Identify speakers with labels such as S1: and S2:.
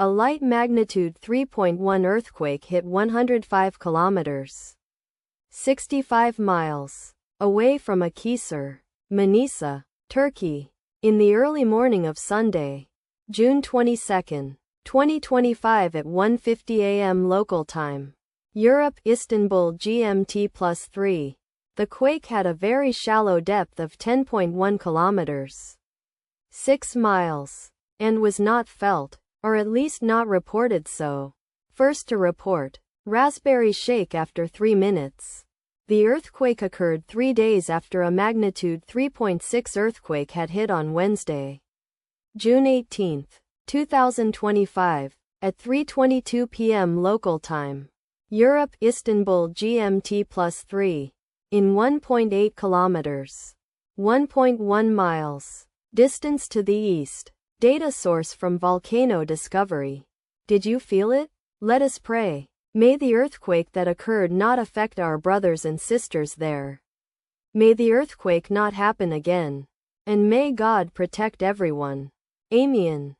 S1: A light magnitude 3.1 earthquake hit 105 kilometers, 65 miles, away from Akhisar, Manisa, Turkey, in the early morning of Sunday, June 22, 2025 at 1:50 a.m. local time. Europe, Istanbul GMT +3. The quake had a very shallow depth of 10.1 kilometers, 6 miles, and was not felt, or at least not reported so. First to report, Raspberry Shake after 3 minutes. The earthquake occurred 3 days after a magnitude 3.6 earthquake had hit on Wednesday, June 18, 2025, at 3:22 p.m. local time. Europe, Istanbul GMT +3. In 1.8 kilometers, 1.1 miles, distance to the east. Data source from Volcano Discovery. Did you feel it? Let us pray. May the earthquake that occurred not affect our brothers and sisters there. May the earthquake not happen again. And may God protect everyone. Amen.